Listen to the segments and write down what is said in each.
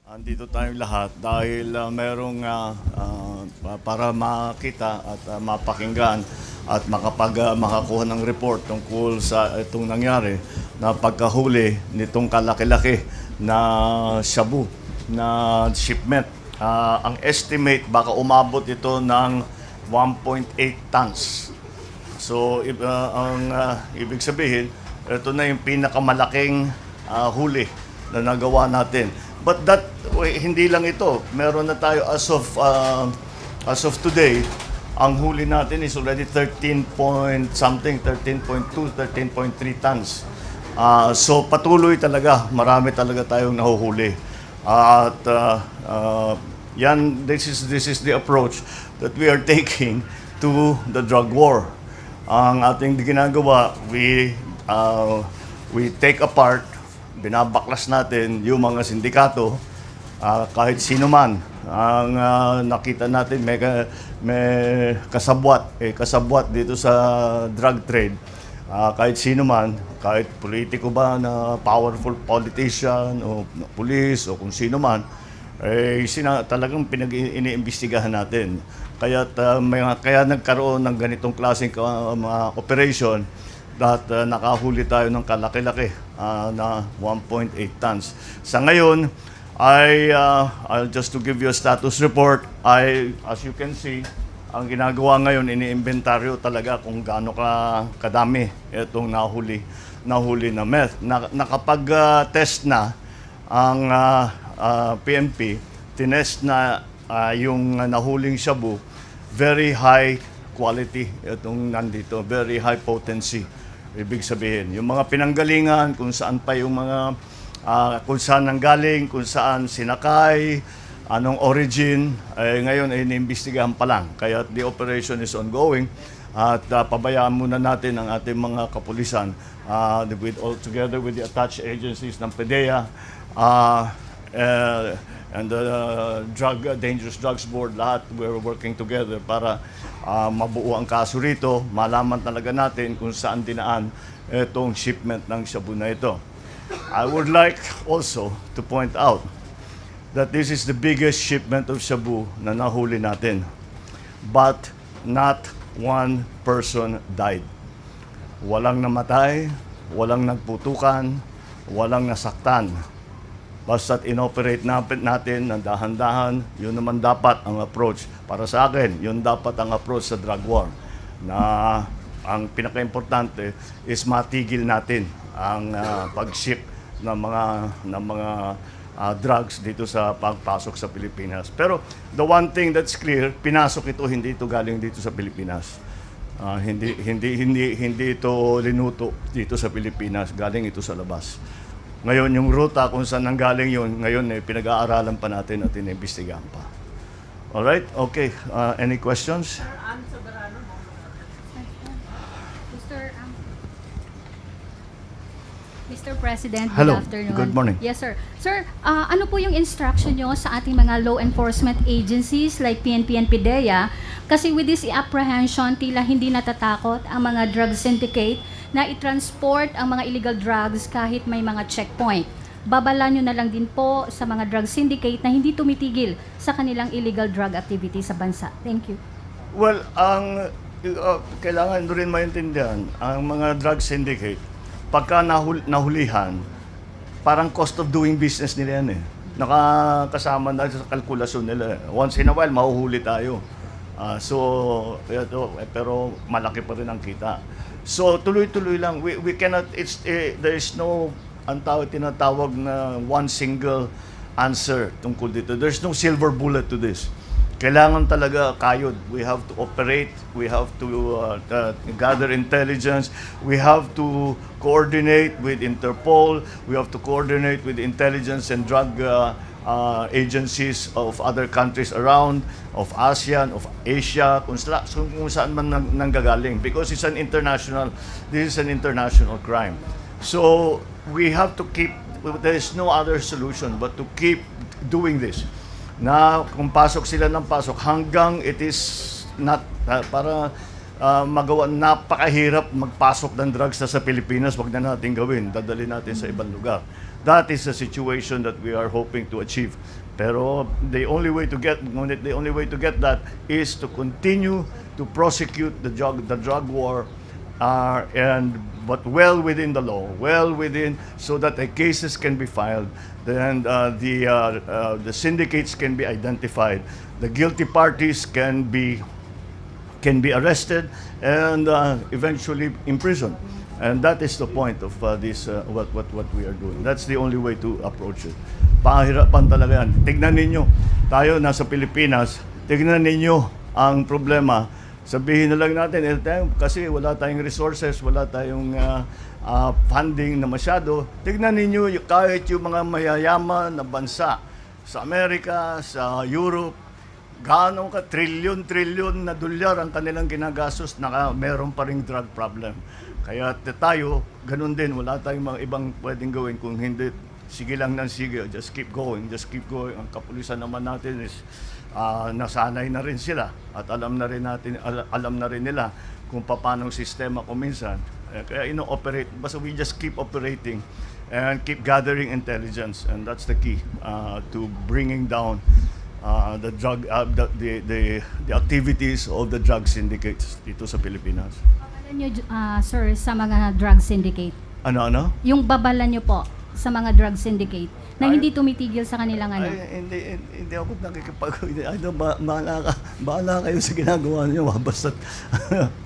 Andito tayong lahat dahil merong para makita at mapakinggan at makakuha ng report tungkol sa itong nangyari na pagkahuli nitong kalaki-laki na shabu na shipment. Ang estimate baka umabot ito ng 1.8 tons. So ang ibig sabihin, ito na yung pinakamalaking huli na nagawa natin. But hindi lang ito. Meron na tayo as of today, ang huli natin is already 13 point something, 13.2, 13.3 tons. So patuloy talaga, marami talaga tayong nahuhuli. At this is the approach that we are taking to the drug war. Ang ating ginagawa, we take apart, binabaklas natin yung mga sindikato, kahit sino man ang nakita natin may kasabwat dito sa drug trade, kahit sino man, kahit politiko ba na powerful politician o police o kung sino man, talagang iniimbestigahan natin. Kaya nagkaroon ng ganitong klaseng operation that nakahuli tayo ng kalaki-laki na 1.8 tons. Sa ngayon, just to give you a status report, as you can see, ang ginagawa ngayon, ini-inventaryo talaga kung gaano kadami itong nahuli na meth. Nakapag-test na ang PNP, tinest na yung nahuling shabu, very high quality itong nandito, very high potency. Ibig sabihin, yung mga pinanggalingan, kung saan pa yung mga, kung saan nanggaling, kung saan sinakay, anong origin, ngayon ay iniimbestigahan pa lang. Kaya the operation is ongoing at pabayaan muna natin ang ating mga kapulisan together with the attached agencies ng PDEA and the Dangerous Drugs Board, lahat we're working together para mabuo ang kaso rito, malaman talaga natin kung saan dinaan itong shipment ng shabu na ito. I would like also to point out that this is the biggest shipment of shabu na nahuli natin. But not one person died. Walang namatay, walang nagputukan, walang nasaktan. Basta't inoperate natin ng dahan-dahan, yun naman dapat ang approach. Para sa akin, yun dapat ang approach sa drug war. Na ang pinaka-importante is matigil natin ang pag-ship ng mga drugs dito sa pagpasok sa Pilipinas. Pero the one thing that's clear, pinasok ito, hindi ito galing dito sa Pilipinas. Hindi ito linuto dito sa Pilipinas, galing ito sa labas. Ngayon, yung ruta kung saan nanggaling yun, ngayon pinag-aaralan pa natin at inimbestigahan pa. Alright? Okay. Any questions? Mr. President, Hello. good afternoon. Good morning. Yes, sir. Sir, ano po yung instruction nyo sa ating mga law enforcement agencies like PNP and PDEA? Kasi with this apprehension, tila hindi natatakot ang mga drug syndicate na i-transport ang mga illegal drugs kahit may mga checkpoint. Babala nyo na lang din po sa mga drug syndicate na hindi tumitigil sa kanilang illegal drug activity sa bansa. Thank you. Well, kailangan rin maintindihan, ang mga drug syndicate, pagka nahulihan, parang cost of doing business nila yan eh. Nakakasama na sa kalkulasyon nila. Once in a while, mahuhuli tayo. Pero malaki pa rin ang kita. So, tuloy-tuloy lang. We cannot, there is no, tinatawag na one single answer tungkol dito. There's no silver bullet to this. Kailangan talaga kayod. We have to operate. We have to gather intelligence. We have to coordinate with Interpol. We have to coordinate with intelligence and drug agencies of other countries around, of ASEAN, of Asia, kung saan man nanggagaling. Because this is an international crime. So we have to there is no other solution but to keep doing this. Na kung pasok sila ng pasok hanggang it is not para magawa, napakahirap magpasok ng drugs sa Pilipinas, wag na natin gawin, dadali natin sa ibang lugar. That is a situation that we are hoping to achieve. Pero the only way to get that is to continue to prosecute the drug war, but well within the law, so that the cases can be filed, then the syndicates can be identified, the guilty parties can be arrested and eventually imprisoned. And that is the point of this what we are doing. That's the only way to approach it. Pahirapan talaga yan. Tignan ninyo, tayo nasa Pilipinas, tignan ninyo ang problema. Sabihin na lang natin, kasi wala tayong resources, wala tayong funding na masyado. Tignan ninyo, kahit yung mga mayayaman na bansa sa Amerika, sa Europe, gaano ka trilyon na dolyar ang kanilang ginagastos na meron pa ring drug problem. Kaya tayo, ganun din, wala tayong mga ibang pwedeng gawin kung hindi sige lang ng sige, just keep going. Ang kapulisan naman natin is nasanay na rin sila at alam na rin nila kung paano ang sistema kuminsan. Kaya ino-operate, basta we just keep operating and keep gathering intelligence, and that's the key to bringing down the activities of the drug syndicates dito sa Pilipinas. Babalan nyo, sir, sa mga drug syndicate. Ano? Yung babalan nyo po sa mga drug syndicate na hindi tumitigil sa kanilang ano. Hindi ako bahala kayo sa ginagawa niyo, basta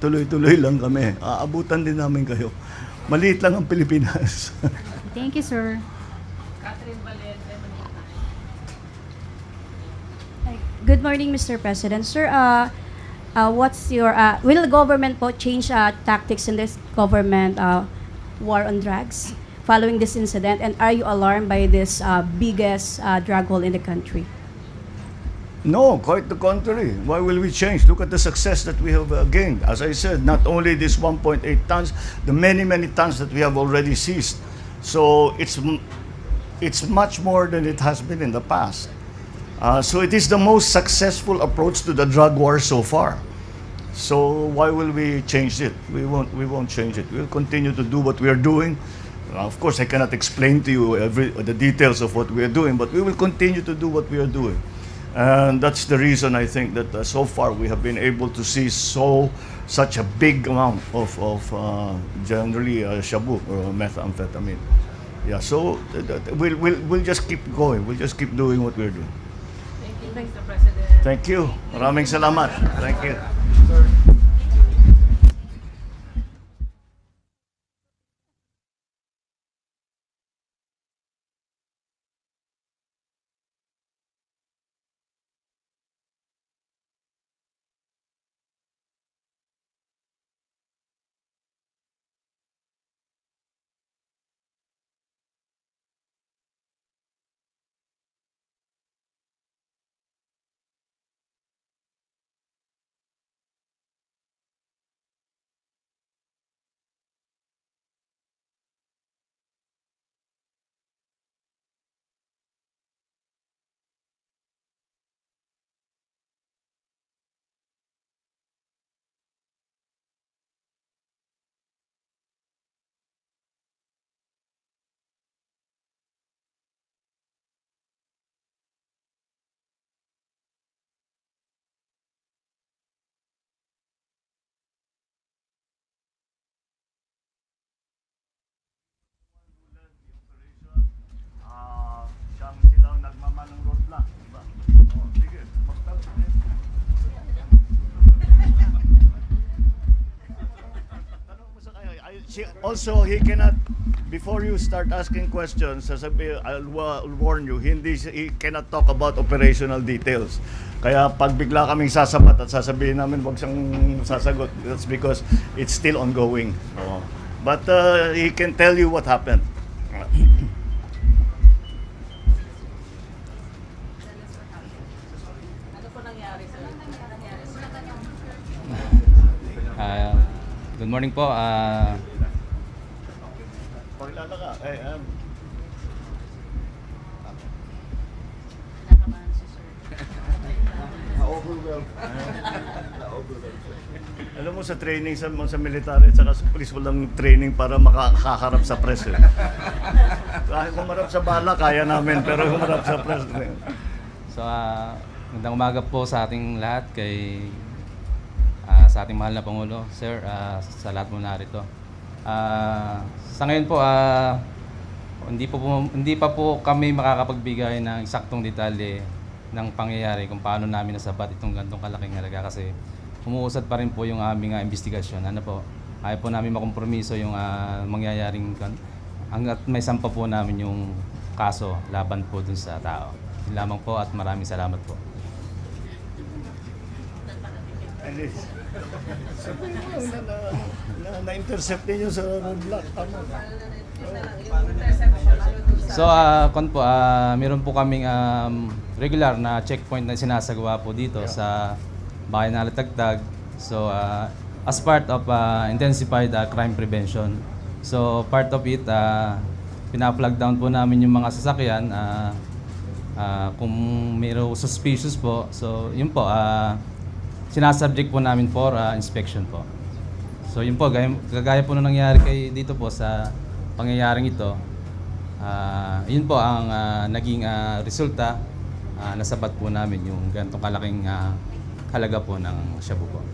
tuloy-tuloy lang kami. Aabutan din namin kayo. Maliit lang ang Pilipinas. Thank you, sir. Good morning, Mr. President. Sir, what's your will the government po change tactics in this government war on drugs following this incident, and are you alarmed by this biggest drug war in the country? No, quite the contrary. Why will we change? Look at the success that we have gained. As I said, not only this 1.8 tons, the many tons that we have already seized. So it's much more than it has been in the past. So it is the most successful approach to the drug war so far. So why will we change it? We won't change it. We'll continue to do what we are doing. Of course, I cannot explain to you the details of what we are doing, but we will continue to do what we are doing. And that's the reason I think that so far we have been able to see such a big amount of generally shabu or methamphetamine. Yeah, so we'll just keep going. We'll just keep doing what we're doing. Thank you, Mr. President. Thank you. Maraming salamat. Thank you. Silang nagmamanong road block, diba? Sige, tanong mo sa kanya. Also, he cannot, before you start asking questions, I'll warn you, he cannot talk about operational details. Kaya pag bigla kaming sasabat at sasabihin namin wag siyang sasagot, that's because it's still ongoing. But he can tell you what happened. Good morning po. Pakilala ka. Na-overwhelmed. Alam mo, mo sa training sa military at saka sa police, walang training para makakaharap sa press. Eh. Kahit humarap sa bala, kaya namin, pero humarap sa press. So, magandang umaga po sa ating lahat sa ating mahal na Pangulo, sir, sa lahat mo narito. Sa ngayon po, hindi pa po kami makakapagbigay ng eksaktong detalye ng pangyayari kung paano namin nasabat itong gantong kalaking halaga kasi umuusad pa rin po yung aming investigasyon. Ano po, ayaw po namin makompromiso yung mangyayaring hanggat may sampa po namin yung kaso laban po dun sa tao. Yun lamang po at maraming salamat po. Na-intercept ninyo sa roadblock. So, meron po kaming regular na checkpoint na sinasagawa po dito sa Bayan ng Alitagtag. So, as part of intensified crime prevention. So, part of it, pina-flag down po namin yung mga sasakyan kung mayroong suspicious po. So, yun po, sinasubject po namin for inspection po. So, yun po, kagaya po nung nangyari dito po sa pangyayaring ito. Yun po ang naging resulta. Nasabat po namin yung ganitong kalaking halaga po ng shabu po.